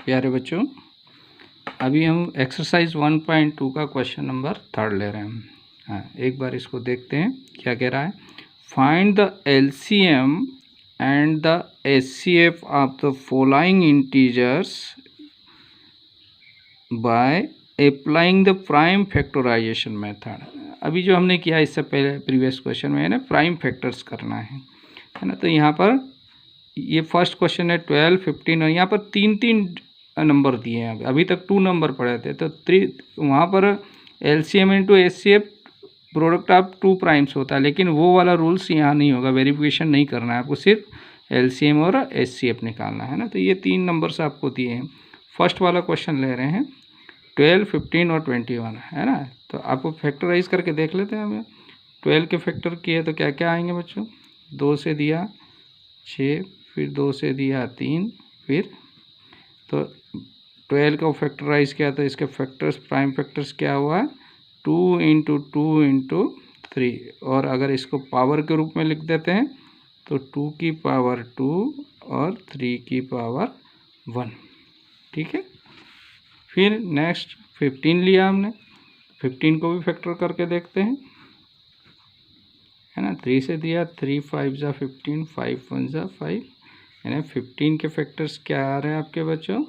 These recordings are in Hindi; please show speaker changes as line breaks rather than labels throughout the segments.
प्यारे बच्चों, अभी हम एक्सरसाइज 1.2 का क्वेश्चन नंबर 3 ले रहे हैं। हाँ, एक बार इसको देखते हैं क्या कह रहा है। Find the LCM and the HCF of the following integers by applying the prime factorization method. अभी जो हमने किया इससे पहले प्रीवियस क्वेश्चन में है ना, प्राइम फैक्टर्स करना है ना। तो यहाँ पर ये फर्स्ट क्वेश्चन है 12, 15 और यहाँ पर 3 नंबर दिए हैं। अभी तक 2 नंबर पड़े थे, तो 3 वहाँ पर LCM into HCF product of 2 primes होता है, लेकिन वो वाला रूल्स यहाँ नहीं होगा। वेरिफिकेशन नहीं करना है आपको, सिर्फ एलसीएम और एचसीएफ निकालना है ना। तो ये 3 नंबर्स आपको दिए हैं। फर्स्ट वाला क्वेश्चन ले रहे हैं 12, 15 और 21 है ना। तो आपको फैक्टराइज करके देख लेते हैं। हमें 12 के फैक्टर किए तो क्या क्या आएंगे बच्चों। 2 से दिया 6, फिर 2 से दिया 3, फिर तो 12 को फैक्टराइज किया तो इसके फैक्टर्स प्राइम फैक्टर्स क्या हुआ, 2 × 2 × 3। और अगर इसको पावर के रूप में लिख देते हैं तो 2 की पावर 2 और 3 की पावर 1। ठीक है। फिर नेक्स्ट 15 लिया हमने, 15 को भी फैक्टर करके देखते हैं, है ना। 3 से दिया 3 5 × 15, 5 1 × 5, यानी 15 के फैक्टर्स क्या आ रहे हैं आपके बच्चों,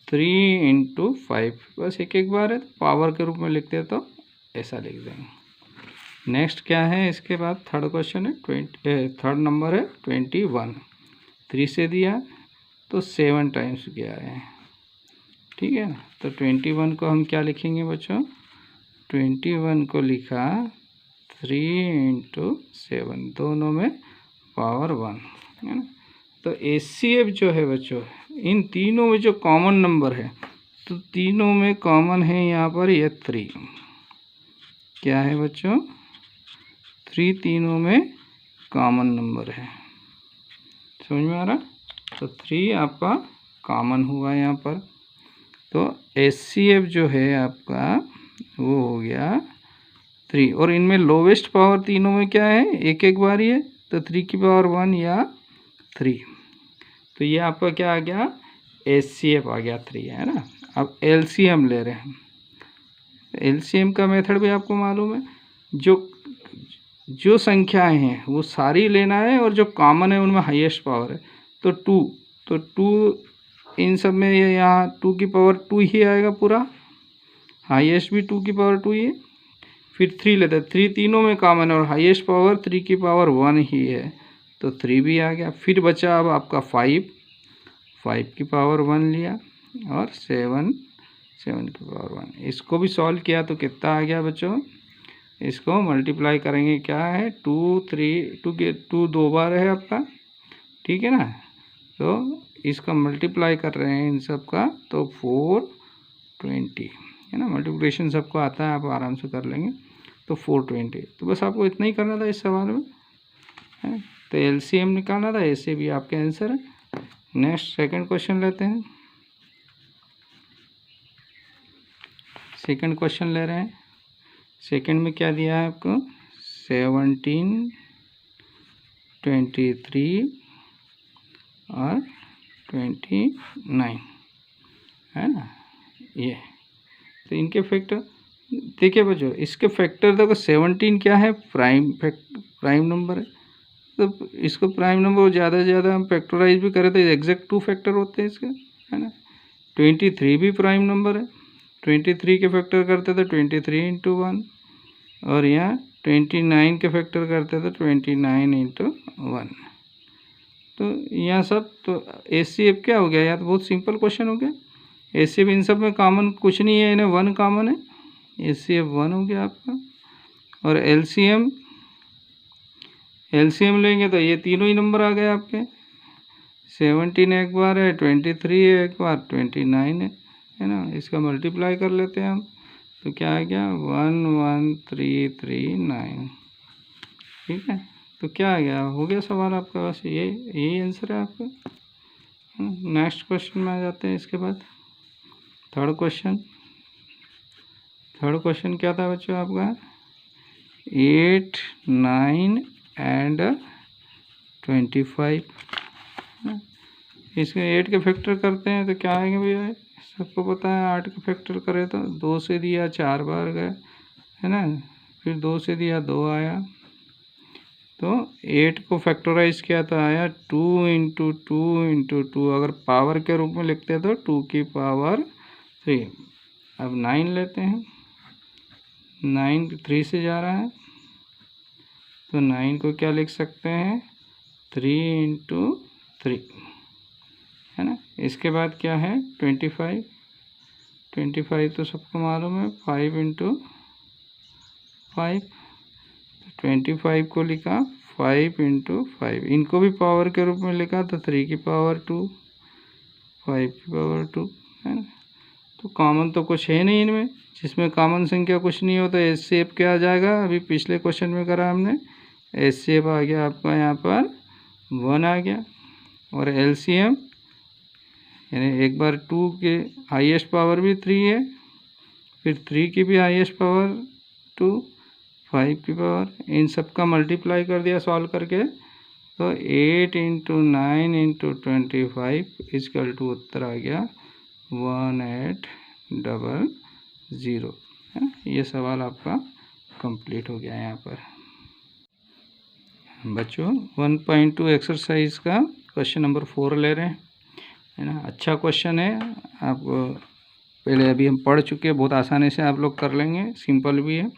3 × 5। बस एक बार है, पावर के रूप में लिखते हैं तो ऐसा लिख देंगे। नेक्स्ट क्या है इसके बाद, थर्ड क्वेश्चन है, थर्ड नंबर है 21। 3 से दिया तो 7 टाइम्स गया है। ठीक है ना। तो 21 को हम क्या लिखेंगे बच्चों, 21 को लिखा 3 × 7, दोनों में पावर 1 है ना। तो एचसीएफ जो है बच्चों, इन तीनों में जो कॉमन नंबर है, तो तीनों में कॉमन है यहाँ पर ये 3। क्या है बच्चों, 3 तीनों में कॉमन नंबर है। समझ में आ रहा। तो 3 आपका कॉमन हुआ यहाँ पर। तो एचसीएफ जो है आपका वो हो गया 3। और इनमें लोवेस्ट पावर तीनों में क्या है, एक बार ही है, तो 3 की पावर 1 या 3। तो ये आपका क्या आ गया, एचसीएफ आ गया 3, है ना। अब एलसीएम ले रहे हैं। एलसीएम का मेथड भी आपको मालूम है, जो संख्याएं हैं वो सारी लेना है और जो कॉमन है उनमें हाईएस्ट पावर है। तो 2 इन सब में ये यहाँ 2 की पावर 2 ही आएगा पूरा, हाईएस्ट भी 2 की पावर 2 ही है। फिर 3 लेते हैं, 3 तीनों में कॉमन है और हाईएस्ट पावर 3 की पावर 1 ही है, तो 3 भी आ गया। फिर बचा अब आपका 5 की पावर 1 लिया और 7 की पावर 1। इसको भी सॉल्व किया तो कितना आ गया बच्चों, इसको मल्टीप्लाई करेंगे, क्या है 2 2 बार है आपका, ठीक है ना। तो इसका मल्टीप्लाई कर रहे हैं इन सब का, तो 420 है ना। मल्टीप्लिकेशन सबको आता है, आप आराम से कर लेंगे। तो 420, तो बस आपको इतना ही करना था इस सवाल में, है। तो एलसीएम निकालना था, ऐसे भी आपके आंसर है। नेक्स्ट सेकंड क्वेश्चन लेते हैं। सेकंड क्वेश्चन ले रहे हैं। सेकंड में क्या दिया है आपको, 17, 23 और 29 है ना। ये तो इनके फैक्टर देखिए बच्चों, इसके फैक्टर देखो 17 क्या है, प्राइम नंबर है। तो इसको प्राइम नंबर ज़्यादा से ज़्यादा हम फैक्टराइज भी करें तो एग्जैक्ट 2 फैक्टर होते हैं इसके, है ना। 23 भी प्राइम नंबर है, 23 के फैक्टर करते तो 23 × 1, और यहाँ 29 के फैक्टर करते तो 29 × 1। तो यहाँ सब तो एचसीएफ क्या हो गया, यार बहुत सिंपल क्वेश्चन हो गया। एचसीएफ इन सब में कॉमन कुछ नहीं है, इन्हें 1 कॉमन है, एचसीएफ 1 हो गया आपका। और एलसीएम लेंगे तो ये तीनों ही नंबर आ गए आपके। 17 एक बार है, 23 है एक बार, 29 है ना। इसका मल्टीप्लाई कर लेते हैं हम, तो क्या आ गया 11339। ठीक है। तो क्या आ गया, हो गया सवाल आपका। बस यही आंसर है आपका। नेक्स्ट क्वेश्चन में आ जाते हैं। इसके बाद थर्ड क्वेश्चन क्या था बच्चों आपका, 8, 9 and 25। इसके 8 के फैक्टर करते हैं तो क्या आएंगे भैया, सबको पता है 8 के फैक्टर करें तो 2 से दिया 4 बार गए, है ना, फिर 2 से दिया 2 आया, तो 8 को फैक्टराइज किया तो आया 2 इंटू 2 इंटू 2, अगर पावर के रूप में लिखते हैं तो 2 की पावर 3। अब 9 लेते हैं, 9 3 से जा रहा है तो 9 को क्या लिख सकते हैं, 3 इंटू 3, है ना। इसके बाद क्या है 25, 25 तो सबको मालूम है 5 इंटू 5, 25 को लिखा 5 इंटू 5, इनको भी पावर के रूप में लिखा तो 3 की पावर 2, 5 की पावर 2, है ना। तो कॉमन तो कुछ है नहीं इनमें, जिसमें कॉमन संख्या कुछ नहीं होता, एचसीएफ क्या आ जाएगा, अभी पिछले क्वेश्चन में करा हमने, एचसीएफ आ गया आपका यहाँ पर 1 आ गया, और एलसीएम यानी एक बार 2 के हाईएस्ट पावर भी 3 है, फिर 3 की भी हाईएस्ट पावर 2, 5 की पावर, इन सब का मल्टीप्लाई कर दिया सॉल्व करके, तो 8 इंटू 9 इंटू 25 इजकल टू उत्तर आ गया 1800, है ना। ये सवाल आपका कंप्लीट हो गया यहाँ पर बच्चों। 1.2 एक्सरसाइज का क्वेश्चन नंबर 4 ले रहे हैं, है ना। अच्छा क्वेश्चन है, आप पहले अभी हम पढ़ चुके हैं, बहुत आसानी से आप लोग कर लेंगे, सिंपल भी है।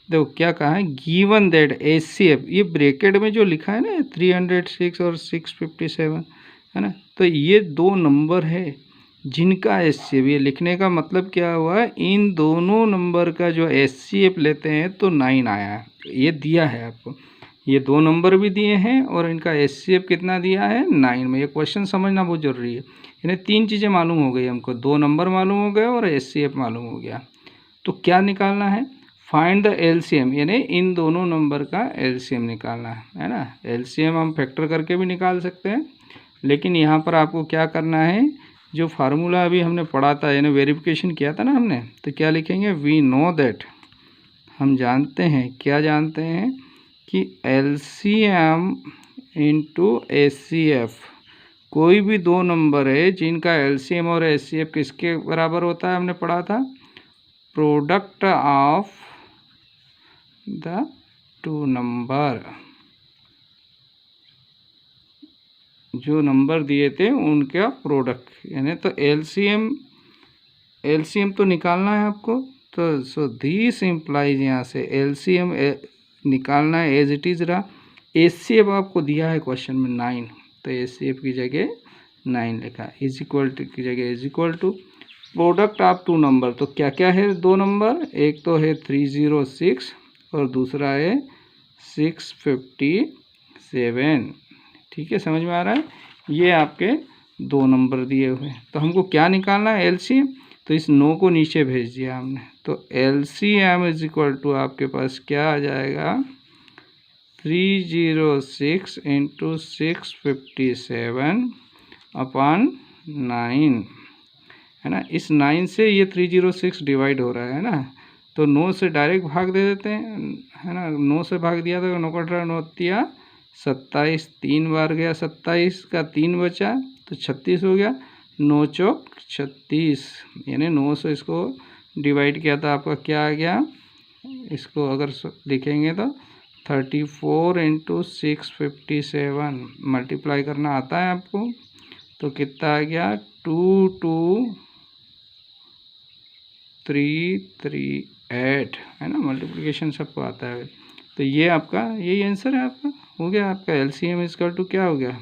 देखो क्या कहा है, गिवन दैट एचसीएफ, ये ब्रैकेट में जो लिखा है ना 306 और 657, है ना, तो ये दो नंबर है जिनका एचसीएफ, ये लिखने का मतलब क्या हुआ, इन दोनों नंबर का जो एचसीएफ लेते हैं तो 9 आया है, ये दिया है आपको, ये दो नंबर भी दिए हैं और इनका एचसीएफ कितना दिया है 9 में। ये क्वेश्चन समझना बहुत ज़रूरी है, इन्हें 3 चीज़ें मालूम हो गई हमको, 2 नंबर मालूम हो गए और एचसीएफ मालूम हो गया। तो क्या निकालना है, फाइंड द एलसीएम, यानी इन दोनों नंबर का एलसीएम निकालना है ना। एलसीएम हम फैक्टर करके भी निकाल सकते हैं, लेकिन यहाँ पर आपको क्या करना है, जो फार्मूला अभी हमने पढ़ा था यानी वेरिफिकेशन किया था ना हमने, तो क्या लिखेंगे, वी नो दैट, हम जानते हैं, क्या जानते हैं कि एलसीएम इंटू एचसीएफ, कोई भी दो नंबर है जिनका एलसीएम और एचसीएफ किसके बराबर होता है, हमने पढ़ा था, product of the two number, जो नंबर दिए थे उनका प्रोडक्ट, यानी तो एलसीएम तो निकालना है आपको, तो सो दिस इम्प्लाइज, यहाँ से एलसीएम निकालना है एज इट इज़ रहा, एचसीएफ आपको दिया है क्वेश्चन में 9, तो एचसीएफ की जगह 9 लिखा, इज इक्वल टू की जगह is equal to product of two number, तो क्या क्या है दो नंबर, एक तो है 306 और दूसरा है 657, ठीक है, समझ में आ रहा है, ये आपके दो नंबर दिए हुए हैं। तो हमको क्या निकालना है, एलसीएम, तो इस 9 को नीचे भेज दिया हमने, तो एलसीएम इज इक्वल टू आपके पास क्या आ जाएगा, 306 इंटू 657 अपॉन 9, है ना। इस 9 से ये 306 डिवाइड हो रहा है ना, तो 9 से डायरेक्ट भाग दे देते हैं, है ना, 9 से भाग दिया तो 9 का 9 दिया 27, 3 बार गया 27 का 3 बचा तो 36 हो गया, 9 चौक 36, यानी 9 से इसको डिवाइड किया था आपका क्या आ गया, इसको अगर लिखेंगे तो 34 इंटू 657 मल्टीप्लाई करना आता है आपको, तो कितना आ गया 22338, है ना, मल्टीप्लिकेशन सबको आता है। तो ये आपका यही आंसर है आपका, हो गया आपका एलसीएम इक्वल टू क्या हो गया,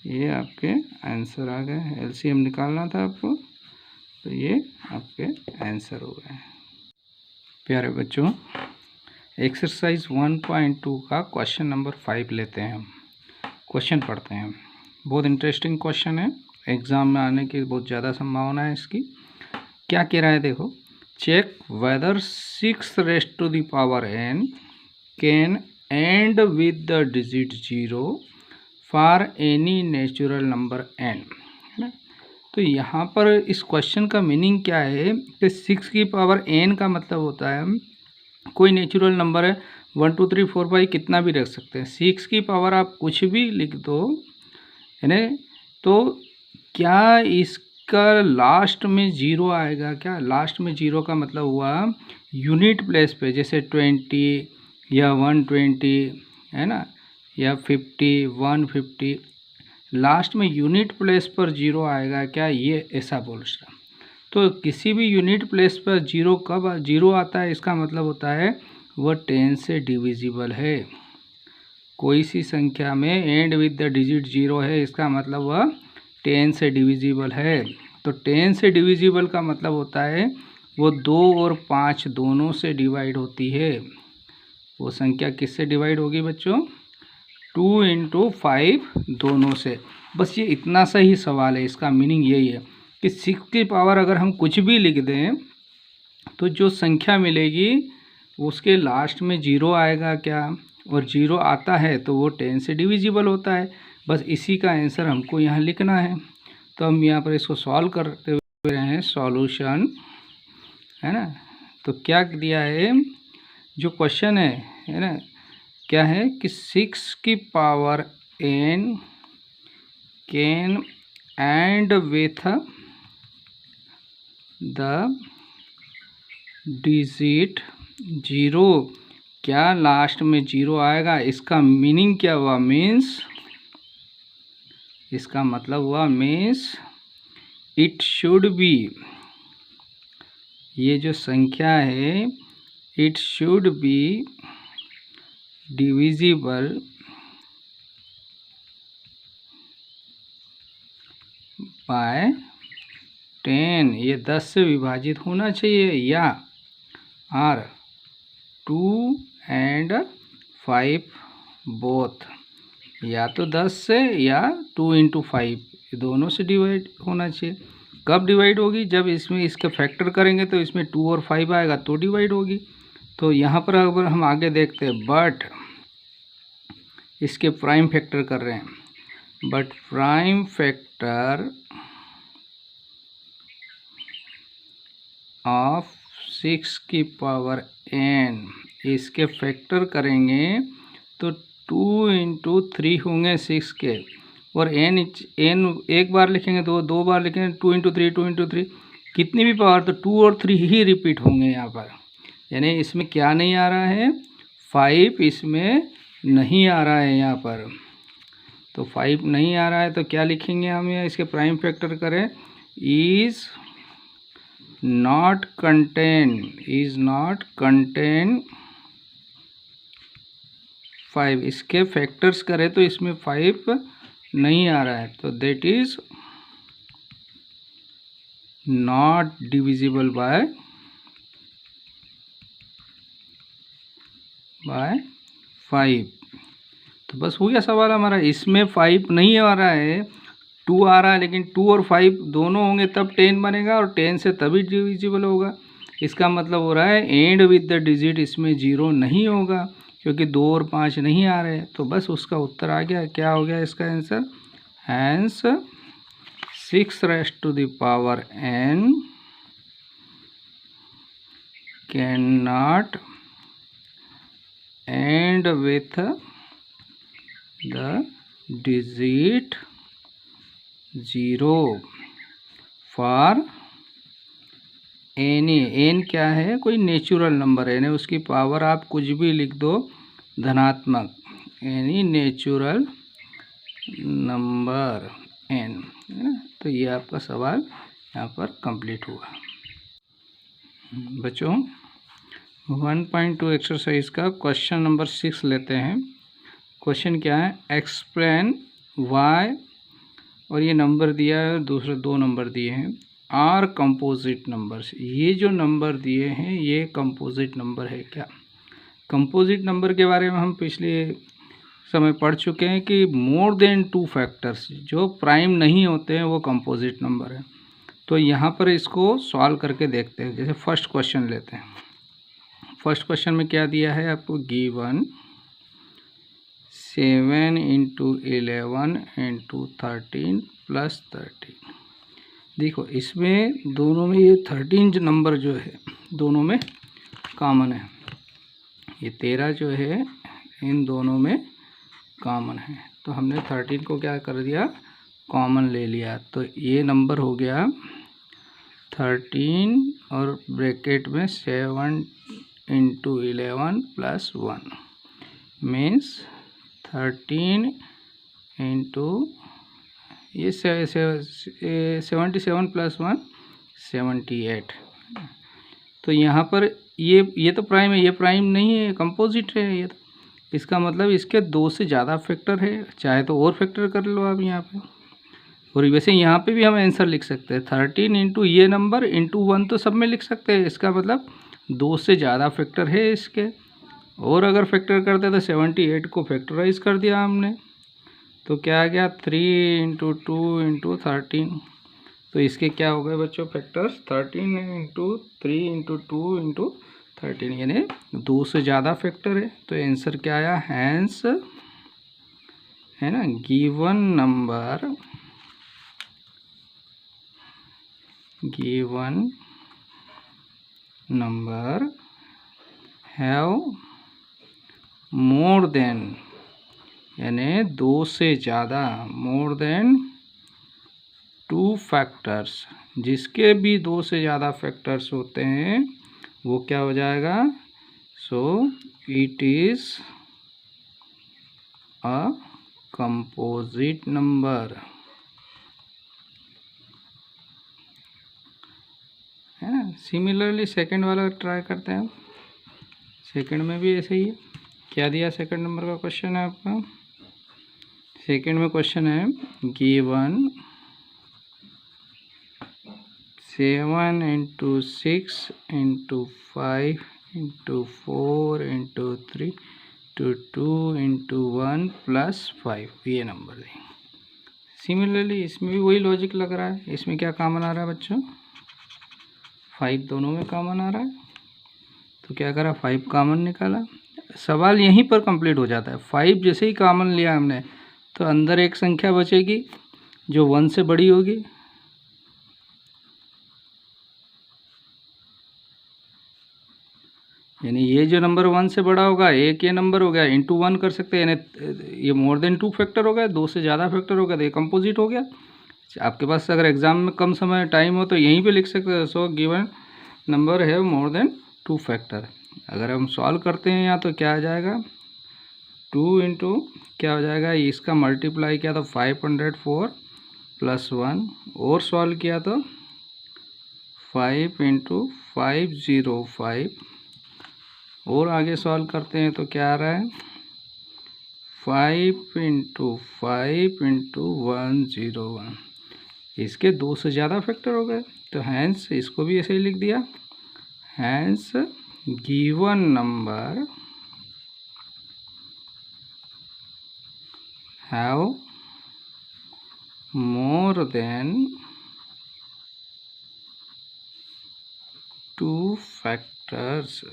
ये आपके आंसर आ गए, एलसीएम निकालना था आपको, तो ये आपके आंसर हो गए। प्यारे बच्चों, एक्सरसाइज 1.2 का क्वेश्चन नंबर 5 लेते हैं हम, क्वेश्चन पढ़ते हैं। बहुत इंटरेस्टिंग क्वेश्चन है, एग्ज़ाम में आने की बहुत ज़्यादा संभावना है इसकी। क्या कह रहा है देखो, check whether 6 raise to the power n can end with the digit 0 for any natural number n, है ना। तो यहाँ पर इस क्वेश्चन का मीनिंग क्या है कि 6 की पावर n का मतलब होता है कोई नेचुरल नंबर है, 1 2 3 4 5 कितना भी रख सकते हैं, 6 की पावर आप कुछ भी लिख दो, है ना, तो क्या इसका लास्ट में ज़ीरो आएगा क्या? लास्ट में ज़ीरो का मतलब हुआ यूनिट प्लेस पे, जैसे 20 या 120 है ना, या 50 150, लास्ट में यूनिट प्लेस पर ज़ीरो आएगा क्या, ये ऐसा बोल रहा। तो किसी भी यूनिट प्लेस पर ज़ीरो कब ज़ीरो आता है, इसका मतलब होता है वह 10 से डिविजिबल है। कोई सी संख्या में and with the digit zero है, इसका मतलब वह 10 से डिविजिबल है। तो 10 से डिविजिबल का मतलब होता है वो 2 और 5 दोनों से डिवाइड होती है। वो संख्या किससे डिवाइड होगी बच्चों? 2 × 5 दोनों से। बस ये इतना सा ही सवाल है, इसका मीनिंग यही है कि 6 की पावर अगर हम कुछ भी लिख दें तो जो संख्या मिलेगी उसके लास्ट में ज़ीरो आएगा क्या, और ज़ीरो आता है तो वो 10 से डिविजिबल होता है। बस इसी का आंसर हमको यहाँ लिखना है। तो हम यहाँ पर इसको सॉल्व करते हुए हैं, सॉल्यूशन है ना। तो क्या दिया है, जो क्वेश्चन है ना, क्या है कि 6 की power n can and with the digit zero, क्या लास्ट में ज़ीरो आएगा। इसका मीनिंग क्या हुआ, मीन्स, इसका मतलब हुआ मीन्स इट शुड बी, ये जो संख्या है it should be divisible by 10, ये 10 से विभाजित होना चाहिए, या आर 2 and 5 बोथ, या तो 10 से या 2 × 5 ये दोनों से डिवाइड होना चाहिए। कब डिवाइड होगी, जब इसमें इसका फैक्टर करेंगे तो इसमें 2 और 5 आएगा तो डिवाइड होगी। तो यहाँ पर अगर हम आगे देखते हैं, बट इसके प्राइम फैक्टर कर रहे हैं, बट प्राइम फैक्टर ऑफ 6 की पावर n, इसके फैक्टर करेंगे तो 2 × 3 होंगे 6 के, और n एक बार लिखेंगे तो 2 बार लिखेंगे, 2 × 3 2 × 3 कितनी भी पावर, तो 2 और 3 ही रिपीट होंगे यहाँ पर। यानी इसमें क्या नहीं आ रहा है, 5 इसमें नहीं आ रहा है यहाँ पर। तो 5 नहीं आ रहा है तो क्या लिखेंगे हम, यहाँ इसके प्राइम फैक्टर करें, इज़ नॉट कंटेन 5, इसके फैक्टर्स करें तो इसमें 5 नहीं आ रहा है, तो that is not divisible by 5। तो बस हो गया सवाल हमारा। इसमें 5 नहीं आ रहा है, 2 आ रहा है, लेकिन 2 और 5 दोनों होंगे तब 10 बनेगा, और 10 से तभी डिविजिबल होगा। इसका मतलब हो रहा है एंड विद द डिजिट इसमें 0 नहीं होगा, क्योंकि 2 और 5 नहीं आ रहे। तो बस उसका उत्तर आ गया। क्या हो गया इसका answer, hence 6 raised to the power n cannot end with the digit 0 for any, n क्या है, कोई नेचुरल नंबर है, यानी उसकी पावर आप कुछ भी लिख दो धनात्मक, एनी नेचुरल नंबर n, है ना। तो ये आपका सवाल यहाँ पर कंप्लीट हुआ। बच्चों 1.2 एक्सरसाइज का क्वेश्चन नंबर 6 लेते हैं। क्वेश्चन क्या है, एक्सप्लेन वाई, और ये नंबर दिया है, दूसरे 2 नंबर दिए हैं, आर कंपोजिट नंबर्स। ये जो नंबर दिए हैं ये कंपोजिट नंबर है क्या। कंपोजिट नंबर के बारे में हम पिछले समय पढ़ चुके हैं कि मोर देन 2 फैक्टर्स जो प्राइम नहीं होते हैं वो कंपोजिट नंबर है। तो यहाँ पर इसको सॉल्व करके देखते हैं। जैसे फर्स्ट क्वेश्चन लेते हैं। फर्स्ट क्वेश्चन में क्या दिया है आपको, गिवन 7 × 11 × 13 + 13। देखो इसमें दोनों में ये 13 नंबर जो है दोनों में कॉमन है, ये 13 जो है इन दोनों में कॉमन है। तो हमने 13 को क्या कर दिया, कॉमन ले लिया तो ये नंबर हो गया 13 और ब्रैकेट में 7 इंटू 11 प्लस 1 मीन्स 13 इंटू ये 77 प्लस 1 78। तो यहाँ पर ये तो प्राइम है, ये प्राइम नहीं है, कंपोजिट है ये तो। इसका मतलब इसके 2 से ज़्यादा फैक्टर है, चाहे तो और फैक्टर कर लो आप यहाँ पे। और वैसे यहाँ पे भी हम आंसर लिख सकते हैं 13 इंटू ये नंबर इंटू 1 तो सब में लिख सकते हैं। इसका मतलब 2 से ज़्यादा फैक्टर है इसके। और अगर फैक्टर करते तो 78 को फैक्टराइज कर दिया हमने तो क्या आ गया 3 इंटू 2 इंटू 13। तो इसके क्या हो गए बच्चों फैक्टर्स 13 इंटू 3 इंटू 2 इंटू 13 यानी 2 से ज़्यादा फैक्टर है। तो आंसर क्या आया हैंस है ना given number have more then यानी 2 से ज़्यादा मोर देन 2 फैक्टर्स, जिसके भी 2 से ज़्यादा फैक्टर्स होते हैं वो क्या हो जाएगा so it is a composite number है ना। सिमिलरली सेकंड वाला ट्राई करते हैं। सेकंड में भी ऐसे ही है। क्या दिया सेकंड नंबर का क्वेश्चन है आपका। सेकंड में क्वेश्चन है given 7 into 6 into 5 into 4 into 3 into 2 into 1 plus 5 ये नंबर दें। सिमिलरली इसमें भी वही लॉजिक लग रहा है। इसमें क्या कॉमन आ रहा है बच्चों 5 दोनों में कॉमन आ रहा है। तो क्या करा 5 कॉमन निकाला। सवाल यहीं पर कंप्लीट हो जाता है। 5 जैसे ही कॉमन लिया हमने तो अंदर एक संख्या बचेगी जो 1 से बड़ी होगी। यानी ये जो नंबर 1 से बड़ा होगा एक ये नंबर हो गया इंटू 1 कर सकते हैं यानी ये मोर देन 2 फैक्टर हो गया, 2 से ज़्यादा फैक्टर हो गया तो ये कंपोजिट हो गया। आपके पास अगर एग्जाम में कम समय टाइम हो तो यहीं पे लिख सकते हैं सो गिवन नंबर है मोर देन 2 फैक्टर। अगर हम सॉल्व करते हैं यहाँ तो क्या आ जाएगा 2 इंटू क्या हो जाएगा इसका मल्टीप्लाई किया तो 504 प्लस 1 और सॉल्व किया तो 5 इंटू 505 और आगे सॉल्व करते हैं तो क्या आ रहा है 5 इंटू 5 इंटू 101। इसके 2 से ज़्यादा फैक्टर हो गए तो हैंस इसको भी ऐसे ही लिख दिया hence given number have more than 2 factors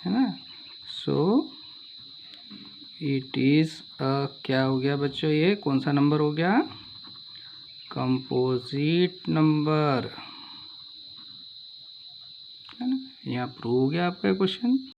है ना। सो इट इज़ क्या हो गया बच्चों ये कौन सा नंबर हो गया कंपोजिट नंबर है ना। यहाँ प्रूव हो गया आपका क्वेश्चन।